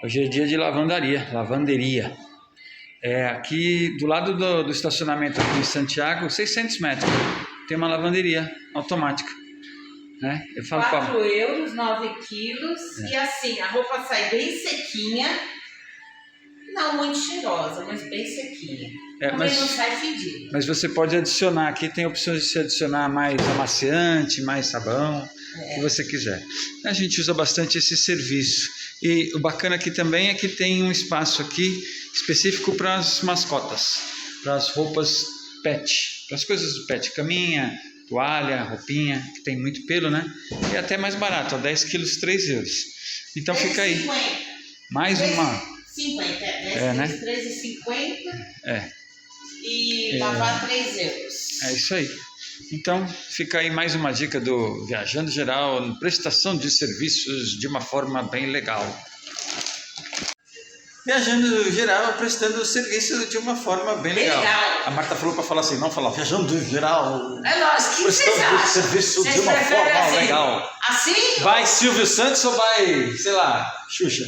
Hoje é dia de lavanderia. Aqui do lado do estacionamento aqui em Santiago, 600 metros, tem uma lavanderia automática. Né? Eu falo 4 euros, 9 quilos. E assim, a roupa sai bem sequinha. Não muito cheirosa, mas bem sequinha. Também não sai fedida. Mas você pode adicionar, aqui tem opções de se adicionar mais amaciante, mais sabão, o que você quiser. A gente usa bastante esse serviço. E o bacana aqui também é que tem um espaço aqui específico para as mascotas, para as roupas pet, para as coisas do pet, caminha, toalha, roupinha, que tem muito pelo, né? E até mais barato, 10 quilos, 3 euros. Então fica aí. 50. Mais uma... 50, 10 né? quilos, 13,50. E lavar 3 euros. É isso aí. Então, fica aí mais uma dica do Viajando Geral, prestação de serviços de uma forma bem legal. Viajando Geral, prestando serviço de uma forma bem legal. A Marta falou para falar assim, não falar Viajando Geral. É lógico, que prestando serviço de uma forma assim, legal. Assim? Vai Silvio Santos ou vai, sei lá, Xuxa?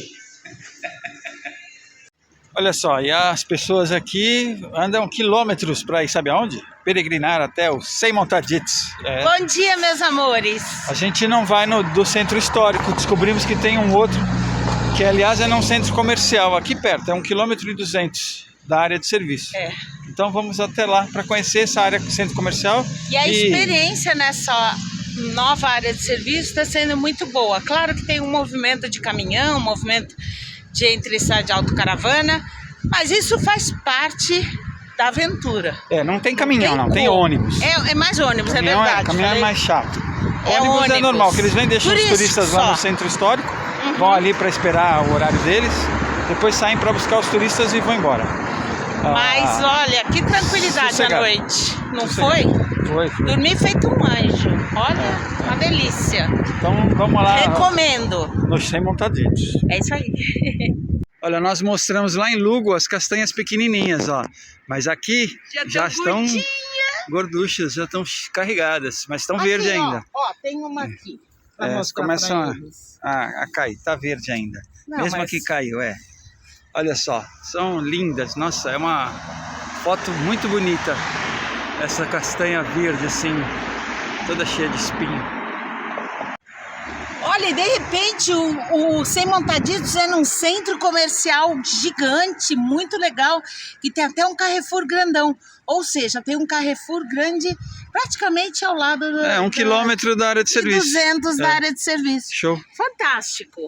Olha só, e as pessoas aqui andam quilômetros para ir, sabe aonde? Peregrinar até o Sem Montaditos. Bom dia, meus amores. A gente não vai do centro histórico, descobrimos que tem um outro, que aliás é num centro comercial, aqui perto, é 1,2 km da área de serviço. Então vamos até lá para conhecer essa área do centro comercial. E a experiência nessa nova área de serviço está sendo muito boa. Claro que tem um movimento de caminhão, um movimento de entre e sai de autocaravana, mas isso faz parte da aventura. Não tem caminhão, não tem ônibus. É mais ônibus, caminhão, é verdade. Caminhão é mais chato. Ônibus é normal, que eles vêm deixar os turistas lá no centro histórico, vão ali para esperar o horário deles, depois saem para buscar os turistas e vão embora. Mas olha, que tranquilidade à noite, não foi? Foi. Dormi feito um anjo, olha, uma delícia. Então vamos lá. Recomendo. Nos Sem Montaditos. É isso aí. Olha, nós mostramos lá em Lugo as castanhas pequenininhas, ó. Mas aqui já estão gorduchas, já estão carregadas, mas estão verdes ainda. Ó, tem uma aqui. Começam a cair, tá verde ainda. Não, mesmo aqui caiu, Olha só, são lindas. Nossa, é uma foto muito bonita. Essa castanha verde assim, toda cheia de espinho. Olha, e de repente o Sem Montaditos é num centro comercial gigante, muito legal, que tem até um Carrefour grandão. Ou seja, tem um Carrefour grande praticamente ao lado do... 1 quilômetro da área de serviço. 200 da área de serviço. Show. Fantástico.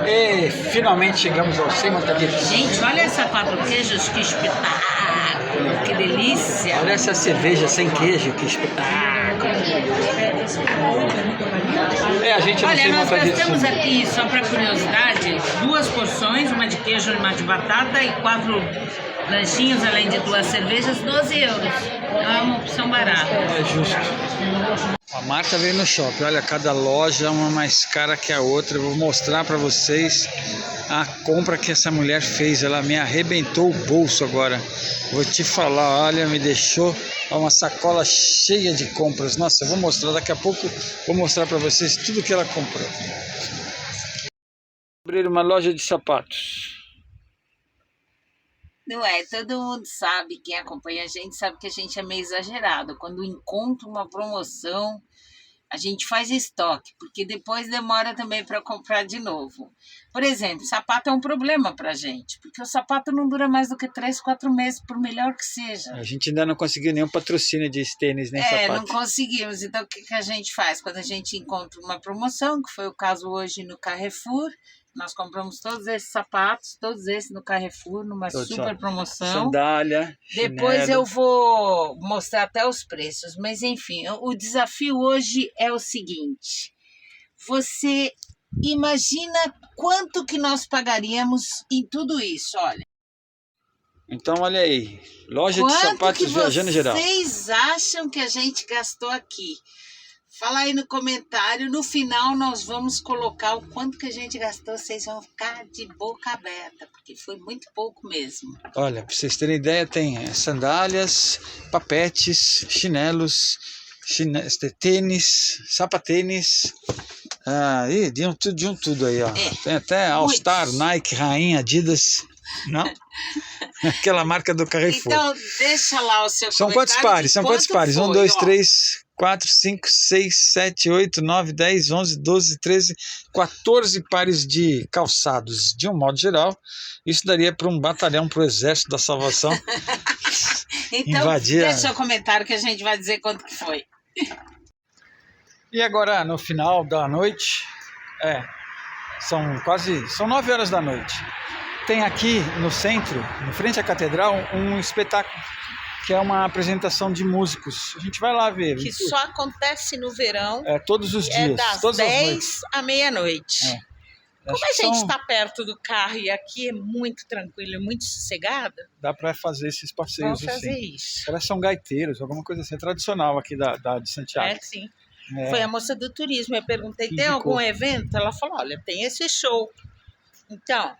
E finalmente chegamos ao Sem Montaditos. Gente, olha essa 4 queijos, que espetáculo, que delícia. Olha essa cerveja sem queijo, que espetáculo. A gente não olha, nós gastamos temos aqui, só para curiosidade, 2 porções, uma de queijo e uma de batata, e 4 lanchinhos, além de 2 cervejas, 12 euros. É uma opção barata. É justo. A Marta veio no shopping, olha, cada loja uma mais cara que a outra. Eu vou mostrar para vocês a compra que essa mulher fez. Ela me arrebentou o bolso agora. Vou te falar, olha, me deixou uma sacola cheia de compras. Nossa, eu vou mostrar daqui a pouco, vou mostrar para vocês tudo que ela comprou. Abrir uma loja de sapatos. Não é, todo mundo sabe, quem acompanha a gente sabe que a gente é meio exagerado. Quando encontra uma promoção, a gente faz estoque, porque depois demora também para comprar de novo. Por exemplo, sapato é um problema para a gente, porque o sapato não dura mais do que 3, 4 meses, por melhor que seja. A gente ainda não conseguiu nenhum patrocínio de tênis nem sapato. Não conseguimos. Então, o que a gente faz? Quando a gente encontra uma promoção, que foi o caso hoje no Carrefour, nós compramos todos esses sapatos, todos esses no Carrefour, numa super promoção. Sandália, depois chinelo. Eu vou mostrar até os preços, mas enfim, o desafio hoje é o seguinte. Você imagina quanto que nós pagaríamos em tudo isso, olha. Então, olha aí, loja de sapatos Viajando Geral. Quanto que vocês acham que a gente gastou aqui? Fala aí no comentário, no final nós vamos colocar o quanto que a gente gastou, vocês vão ficar de boca aberta, porque foi muito pouco mesmo. Olha, para vocês terem ideia, tem sandálias, papetes, chinelos, tênis, sapatênis, Aí, de um tudo aí, ó. Tem até All Star, Nike, Rainha, Adidas. Não? Aquela marca do Carrefour. Então, deixa lá o seu São quantos comentário pares? de São quantos quanto pares? 1, foi, 2, ó. 3, 4, 5, 6, 7, 8, 9, 10, 11, 12, 13, 14 pares de calçados. De um modo geral, isso daria para um batalhão, para o Exército da Salvação Então, invadir. deixa o seu comentário que a gente vai dizer quanto que foi. E agora, no final da noite, são 9 horas da noite. Tem aqui no centro, em frente à catedral, um espetáculo que é uma apresentação de músicos. A gente vai lá ver. Que só acontece no verão. Todos os dias. Das todas 10 à meia-noite. Como a gente está perto do carro e aqui é muito tranquilo, muito sossegada, dá para fazer esses passeios vamos fazer assim. isso. Elas são gaiteiros, alguma coisa assim, tradicional aqui de Santiago. Sim. Foi a moça do turismo, eu perguntei, tem algum evento? Ela falou, olha, tem esse show. Então,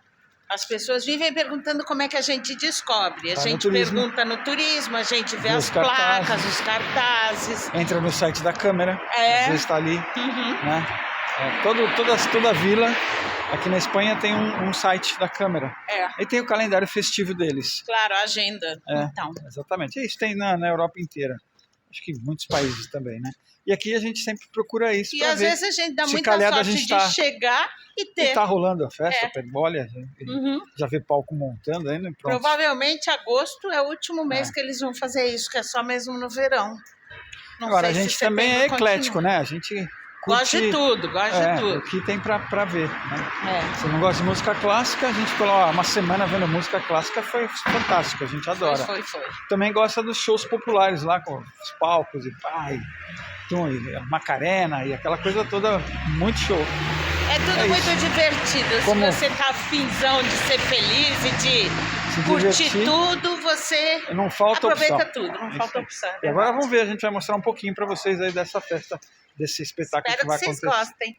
as pessoas vivem perguntando como é que a gente descobre. A gente pergunta no turismo, a gente vê as placas, os cartazes. Entra no site da Câmara, às vezes está ali. Né? Toda a vila, aqui na Espanha, tem um site da Câmara. E tem o calendário festivo deles. Claro, a agenda. Então. Exatamente. Isso tem na Europa inteira. Acho que em muitos países também, né? E aqui a gente sempre procura isso. E às vezes a gente dá muita sorte de chegar e ter. E tá rolando a festa, olha, já vê palco montando aí, né? Pronto. Provavelmente agosto é o último mês que eles vão fazer isso, que é só mesmo no verão. Não Agora, sei a gente também é eclético, né? A gente curte, gosta de tudo, o que tem pra ver, né? Se não gosta de música clássica, a gente falou, uma semana vendo música clássica foi fantástico, a gente adora. Foi. Também gosta dos shows populares lá, com os palcos e Macarena e aquela coisa toda, muito show. É tudo muito divertido. Como... Se você tá afinzão de ser feliz e de curtir tudo, você não falta aproveita opção. Tudo, não falta opção. E agora vamos ver, a gente vai mostrar um pouquinho para vocês aí dessa festa, desse espetáculo que vai acontecer. Espero que vocês gostem.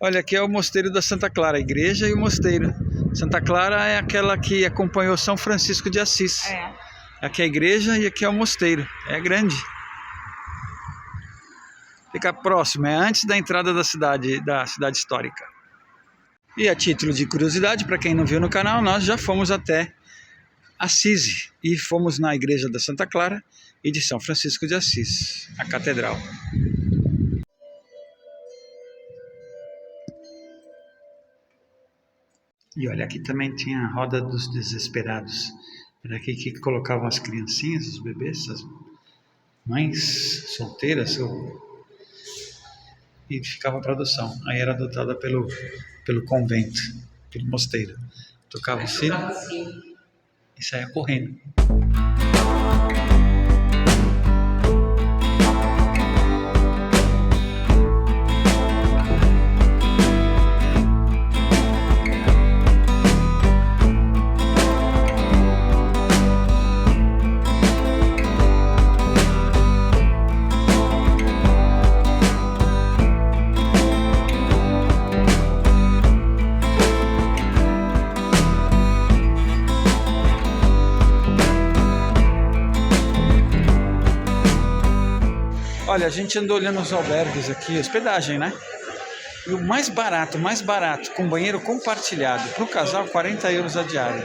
Olha, aqui é o Mosteiro da Santa Clara, a igreja e o mosteiro. Santa Clara é aquela que acompanhou São Francisco de Assis. Aqui é a igreja e aqui é o mosteiro. É grande. Fica próximo, é antes da entrada da cidade histórica. E a título de curiosidade, para quem não viu no canal, nós já fomos até Assis e fomos na igreja da Santa Clara e de São Francisco de Assis, a catedral. E olha, aqui também tinha a Roda dos Desesperados. Era aqui que colocavam as criancinhas, os bebês, mães solteiras e ficava para adoção. Aí era adotada pelo convento, pelo mosteiro. Tocava o sino e saía correndo. Olha, a gente andou olhando os albergues aqui, hospedagem, né? E o mais barato, com banheiro compartilhado, para o casal, 40 euros a diária.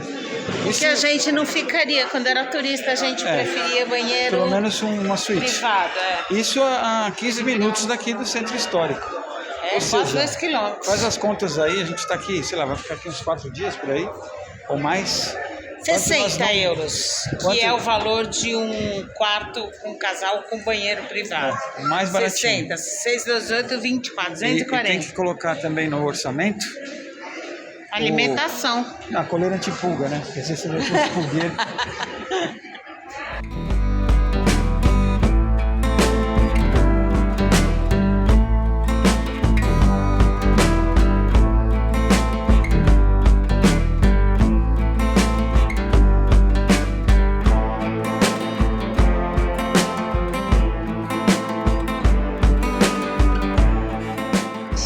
Isso que a gente não ficaria, quando era turista, a gente preferia banheiro pelo menos uma suíte. Privado, Isso a 15 minutos daqui do centro histórico. Quase 2 quilômetros. Faz as contas aí, a gente está aqui, sei lá, vai ficar aqui uns 4 dias por aí, ou mais. 60 euros, que é o valor de um quarto com um casal com banheiro privado. Mais baratinho. 60, 6, 18, 24, 240. E tem que colocar também no orçamento alimentação. A coleira antipulga, né? Porque se você vê com os pulgueiros.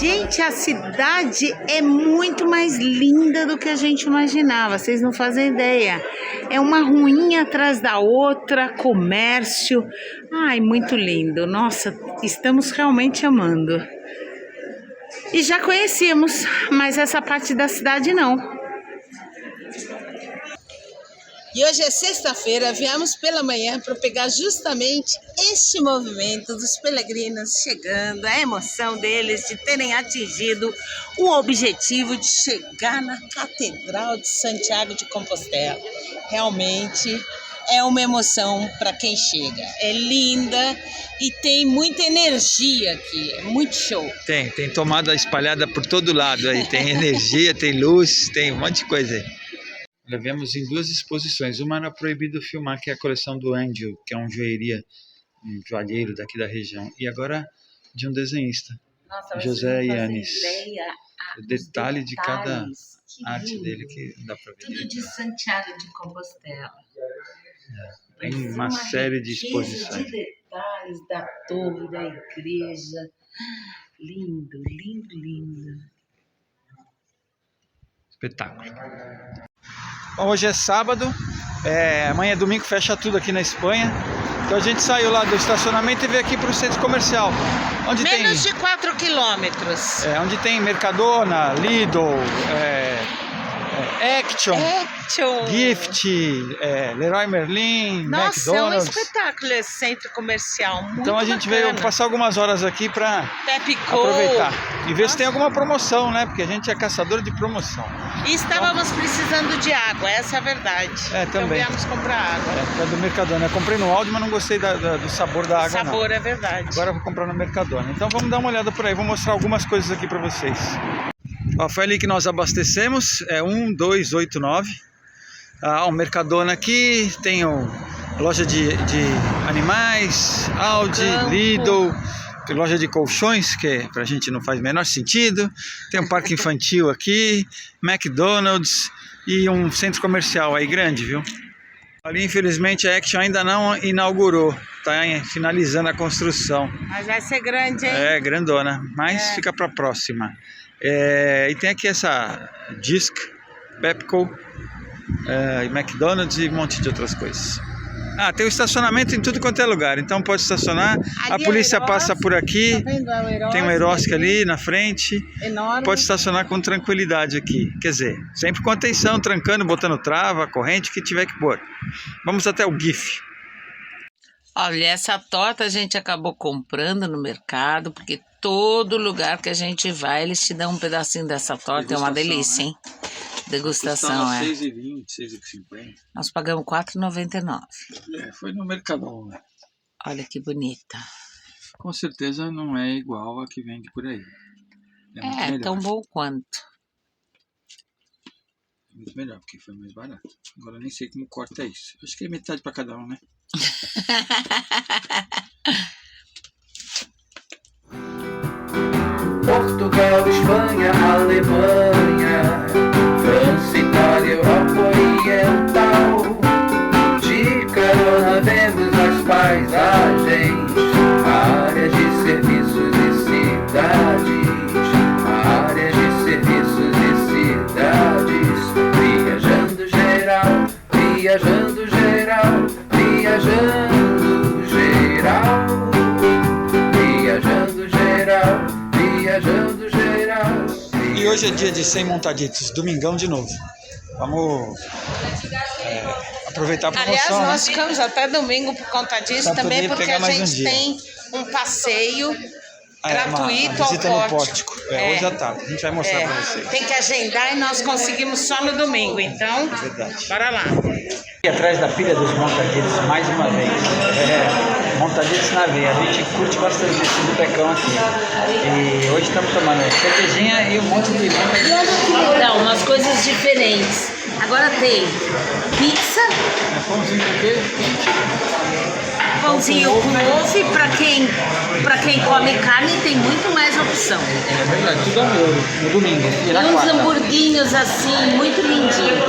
Gente, a cidade é muito mais linda do que a gente imaginava, vocês não fazem ideia. É uma ruinha atrás da outra, comércio. Ai, muito lindo. Nossa, estamos realmente amando. E já conhecíamos, mas essa parte da cidade não. E hoje é sexta-feira, viemos pela manhã para pegar justamente este movimento dos peregrinos chegando, a emoção deles de terem atingido o objetivo de chegar na Catedral de Santiago de Compostela. Realmente é uma emoção para quem chega. É linda e tem muita energia aqui, é muito show. Tem tomada espalhada por todo lado aí, tem energia, tem luz, tem um monte de coisa aí. Viemos em 2 exposições. Uma era proibido filmar, que é a coleção do Angel, que é um joalheiro daqui da região. E agora de um desenhista, Nossa, José Yanes. O detalhe detalhes, de cada arte dele que dá para ver. Tudo de Santiago de Compostela. Tem uma série de exposições. De detalhes da torre, da igreja. Lindo, lindo, lindo. Espetáculo. Bom, hoje é sábado, amanhã é domingo, fecha tudo aqui na Espanha. Então a gente saiu lá do estacionamento e veio aqui para o centro comercial. Onde Menos de 4 quilômetros. Onde tem Mercadona, Lidl, Action, Gift, Leroy Merlin, Nossa, McDonald's. É um espetáculo esse centro comercial, muito Então a gente bacana. veio passar algumas horas aqui para Pepco. aproveitar e ver se tem alguma promoção, né? Porque a gente é caçador de promoção. E estávamos precisando de água, essa é a verdade. Então também. viemos comprar água. É do Mercadona. Eu comprei no Aldi, mas não gostei do sabor da água, O sabor não. é verdade. Agora eu vou comprar no Mercadona. Então vamos dar uma olhada por aí, vou mostrar algumas coisas aqui para vocês. Ó, foi ali que nós abastecemos, 1289. O Mercadona aqui, tem a loja de animais, Aldi, Lidl, tem loja de colchões, que pra gente não faz o menor sentido. Tem um parque infantil aqui, McDonald's e um centro comercial aí grande, viu? Ali, infelizmente, a Action ainda não inaugurou, tá finalizando a construção. Mas vai ser grande, hein? É, grandona, mas fica pra próxima. E tem aqui essa Disc, Pepco, McDonald's e um monte de outras coisas. Tem o estacionamento em tudo quanto é lugar, então pode estacionar. A polícia passa por aqui, tem um Eroski ali na frente. Enorme. Pode estacionar com tranquilidade aqui, quer dizer, sempre com atenção, trancando, botando trava, corrente, que tiver que pôr. Vamos até o GIF. Olha, essa torta a gente acabou comprando no mercado, porque todo lugar que a gente vai, eles te dão um pedacinho dessa torta, é uma delícia, hein? Degustação, R$ 6,20, R$ 6,50. Nós pagamos R$ 4,99. Foi no Mercadona. Olha que bonita. Com certeza não é igual a que vende por aí. É muito melhor. Tão bom quanto. Muito melhor, porque foi mais barato. Agora eu nem sei como corta isso. Acho que é metade para cada um, né? Portugal, Espanha, Alemanha, França, Itália, Europa Oriental. De carona vemos as paisagens, áreas de serviços e cidades, áreas de serviços e cidades. Viajando geral, viajando geral, viajando geral, viajando geral, viajando geral. E hoje é dia de 100 montaditos, domingão de novo. Vamos aproveitar a Aliás, promoção, nós né? ficamos até domingo por conta disso, Pra também poder porque pegar a mais um gente dia. tem um passeio gratuito uma visita ao no pórtico. pórtico. Hoje à tarde, a gente vai mostrar para vocês. Tem que agendar e nós conseguimos só no domingo, então, Verdade. bora lá. E atrás da pilha dos montaditos, mais uma vez. Montaditos na veia. A gente curte bastante esse botecão aqui. E hoje estamos tomando cervejinha e um monte de E olha que legal, umas coisas diferentes. Agora tem pizza, pãozinho de queijo. pãozinho com ovo e pra quem come carne tem muito mais opção. É verdade, tudo no domingo. E E na uns quarta. hamburguinhos assim, muito lindinhos.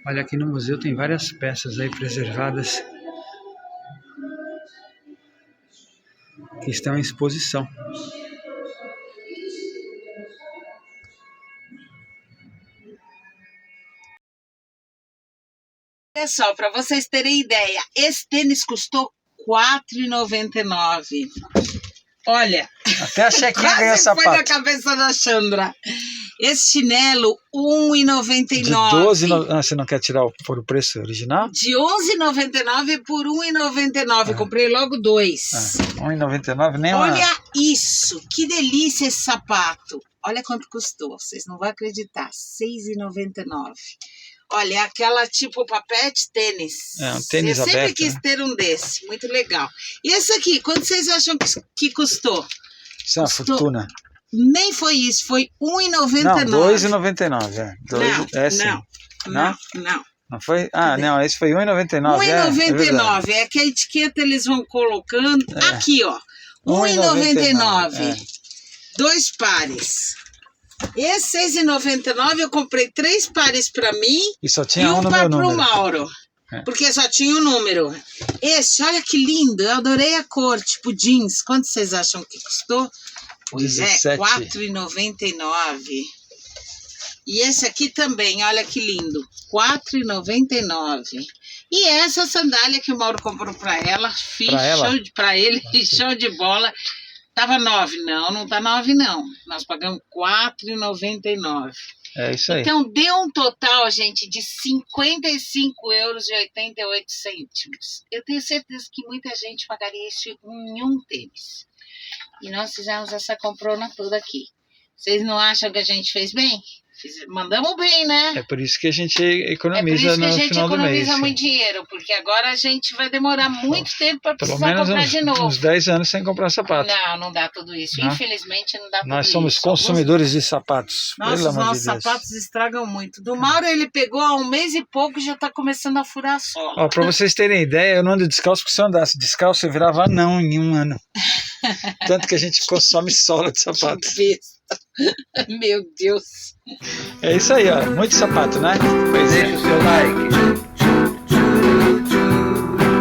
Olha, aqui no museu tem várias peças aí preservadas que estão em exposição. Olha só, para vocês terem ideia, esse tênis custou R$ 4,99. Olha, Até a Chequinha ganhou quase foi na sapato. cabeça da Chandra. Esse chinelo, R$ De 1,99. 12, você não quer tirar por o preço original? De R$ 11,99 por R$ 1,99. Comprei logo dois. R$1,99, nem uma... Olha isso, que delícia esse sapato. Olha quanto custou, vocês não vão acreditar, R$ 6,99. Olha, é aquela tipo papete tênis. É, um tênis Eu sempre aberto, quis né? ter um desse, muito legal. E esse aqui, quanto vocês acham que custou? Isso é uma Custou- fortuna. Nem foi isso, foi R$ 1,99. Não, R$2,99. Sim. Não. Não foi? Ah, não, esse foi R$1,99. R$1,99. É que a etiqueta eles vão colocando. Aqui, ó. R$1,99. Dois pares. Esse R$6,99 eu comprei 3 pares para mim E só e tinha um um no par meu para o número. Mauro. Porque só tinha um número. Esse, olha que lindo. Eu adorei a cor, tipo jeans. Quanto vocês acham que custou? Pois 17. é, R$4,99. E esse aqui também, olha que lindo. R$4,99. E essa sandália que o Mauro comprou para ela, para ele, show de bola. Tava 9, não tá 9 não. Nós pagamos R$4,99. É isso aí. Então deu um total, gente, de R$55,88. Eu tenho certeza que muita gente pagaria isso em um tênis. E nós fizemos essa comprona toda aqui. Vocês não acham que a gente fez bem? Mandamos bem, né? É por isso que a gente É por economiza isso que a no gente final do mês. economiza muito dinheiro, porque agora a gente vai demorar muito tempo para Pelo precisar menos comprar de novo. uns 10 anos sem comprar sapato. Não dá tudo isso. Não? Infelizmente não dá tudo isso. Nós somos consumidores de sapatos. Nossa, pelo os amor nossos de Deus. sapatos estragam muito. Do Mauro ele pegou há 1 mês e pouco e já tá começando a furar a sola. Ó, pra vocês terem ideia, eu não ando descalço, porque se eu andasse descalço eu virava anão em um ano. Tanto que a gente consome sola de sapato. Que besta. Meu Deus. É isso aí, ó. Muito sapato, né? Pois é. Deixa o seu like,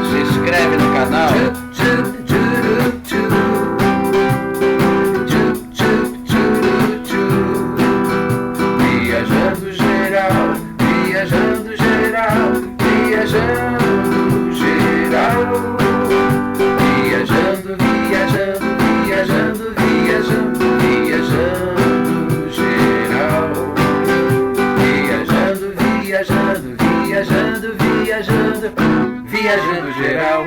se inscreve no canal. Viajando geral, viajando geral, viajando geral. Viajando, viajando, viajando, viajando, viajando geral. Viajando, viajando, viajando, viajando, viajando geral.